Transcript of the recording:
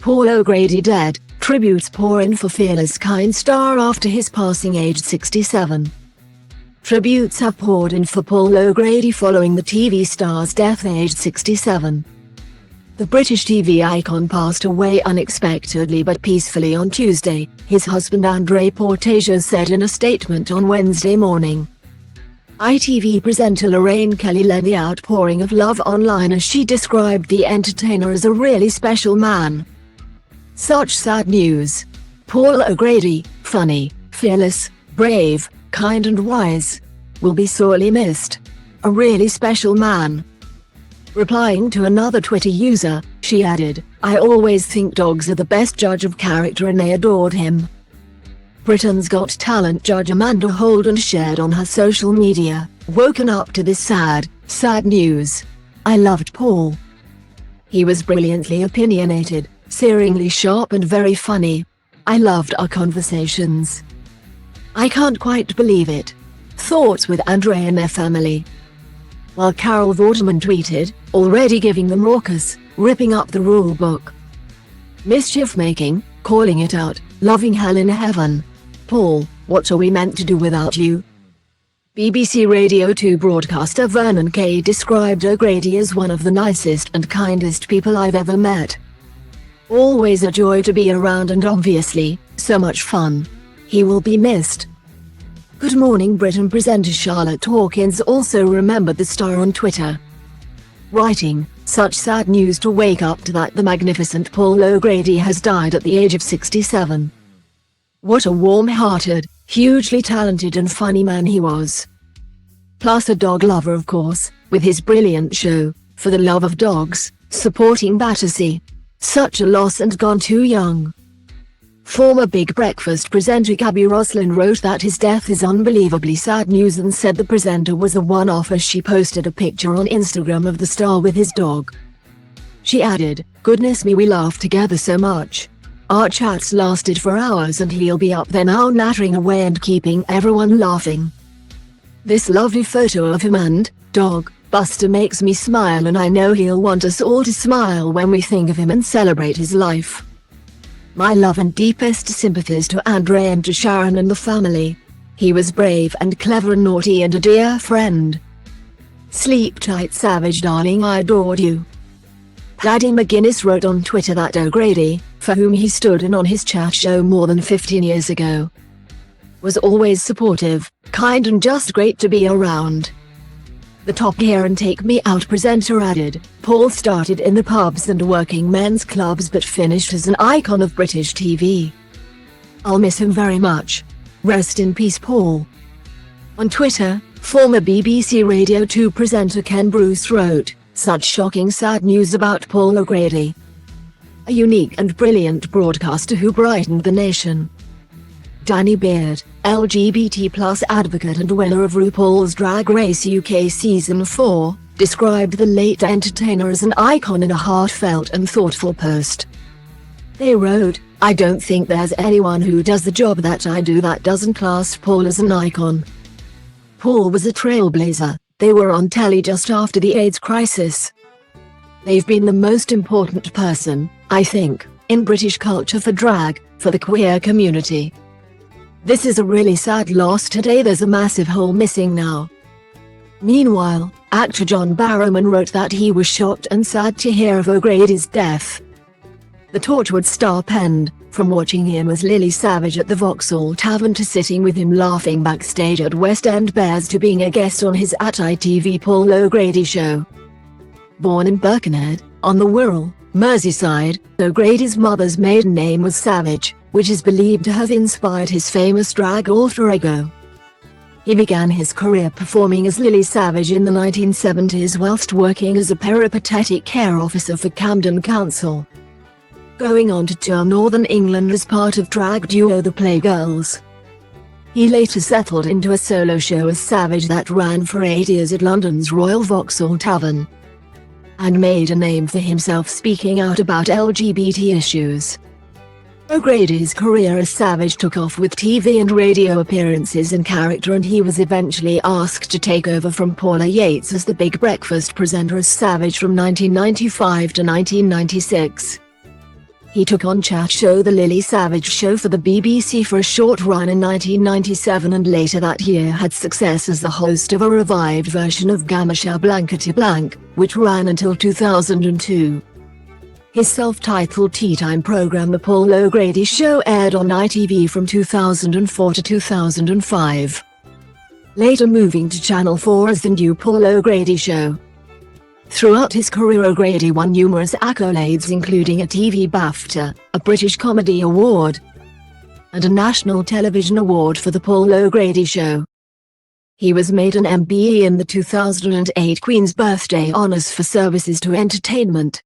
Paul O'Grady dead, tributes pour in for fearless kind star after his passing aged 67. Tributes have poured in for Paul O'Grady following the TV star's death aged 67. The British TV icon passed away unexpectedly but peacefully on Tuesday, his husband Andre Portasio said in a statement on Wednesday morning. ITV presenter Lorraine Kelly led the outpouring of love online as she described the entertainer as a really special man. Such sad news. Paul O'Grady, funny, fearless, brave, kind and wise, will be sorely missed. A really special man. Replying to another Twitter user, she added, "I always think dogs are the best judge of character and they adored him." Britain's Got Talent judge Amanda Holden shared on her social media, "Woken up to this sad news. I loved Paul. He was brilliantly opinionated, searingly sharp and very funny. I loved our conversations. I can't quite believe it. Thoughts with Andre and their family." While Carol Vorderman tweeted, "Already giving them raucous, ripping up the rule book. Mischief making, calling it out, loving hell in heaven. Paul, what are we meant to do without you?" BBC Radio 2 broadcaster Vernon Kay described O'Grady as one of the nicest and kindest people I've ever met. "Always a joy to be around and obviously, so much fun. He will be missed." Good Morning Britain presenter Charlotte Hawkins also remembered the star on Twitter, writing, "Such sad news to wake up to that the magnificent Paul O'Grady has died at the age of 67. What a warm-hearted, hugely talented and funny man he was. Plus a dog lover of course, with his brilliant show, For the Love of Dogs, supporting Battersea. Such a loss and gone too young." Former Big Breakfast presenter Gabby Roslin wrote that his death is unbelievably sad news and said the presenter was a one-off as she posted a picture on Instagram of the star with his dog. She added, "Goodness me, we laughed together so much. Our chats lasted for hours and he'll be up there now nattering away and keeping everyone laughing. This lovely photo of him and dog, Buster, makes me smile and I know he'll want us all to smile when we think of him and celebrate his life. My love and deepest sympathies to Andre and to Sharon and the family. He was brave and clever and naughty and a dear friend. Sleep tight, Savage darling, I adored you." Daddy McGuinness wrote on Twitter that O'Grady, for whom he stood in on his chat show more than 15 years ago, was always supportive, kind and just great to be around. The Top Gear and Take Me Out presenter added, "Paul started in the pubs and working men's clubs but finished as an icon of British TV. I'll miss him very much. Rest in peace, Paul." On Twitter, former BBC Radio 2 presenter Ken Bruce wrote, "Such shocking sad news about Paul O'Grady. A unique and brilliant broadcaster who brightened the nation." Danny Beard, LGBT+ advocate and winner of RuPaul's Drag Race UK Season 4, described the late entertainer as an icon in a heartfelt and thoughtful post. They wrote, "I don't think there's anyone who does the job that I do that doesn't class Paul as an icon. Paul was a trailblazer. They were on telly just after the AIDS crisis. They've been the most important person, I think, in British culture for drag, for the queer community. This is a really sad loss today. There's a massive hole missing now." Meanwhile, actor John Barrowman wrote that he was shocked and sad to hear of O'Grady's death. The Torchwood star penned, "From watching him as Lily Savage at the Vauxhall Tavern to sitting with him laughing backstage at West End Bears to being a guest on his at ITV Paul O'Grady show." Born in Birkenhead, on the Wirral, Merseyside, O'Grady's mother's maiden name was Savage, which is believed to have inspired his famous drag alter ego. He began his career performing as Lily Savage in the 1970s whilst working as a peripatetic care officer for Camden Council, going on to tour Northern England as part of drag duo The Playgirls. He later settled into a solo show as Savage that ran for 8 years at London's Royal Vauxhall Tavern, and made a name for himself speaking out about LGBT issues. O'Grady's career as Savage took off with TV and radio appearances in character, and he was eventually asked to take over from Paula Yates as the Big Breakfast presenter as Savage from 1995 to 1996. He took on chat show The Lily Savage Show for the BBC for a short run in 1997, and later that year had success as the host of a revived version of Gamasha Blankety Blank, which ran until 2002. His self-titled tea-time program The Paul O'Grady Show aired on ITV from 2004 to 2005. Later moving to Channel 4 as The New Paul O'Grady Show. Throughout his career, O'Grady won numerous accolades, including a TV BAFTA, a British Comedy Award, and a National Television Award for The Paul O'Grady Show. He was made an MBE in the 2008 Queen's Birthday Honours for services to entertainment.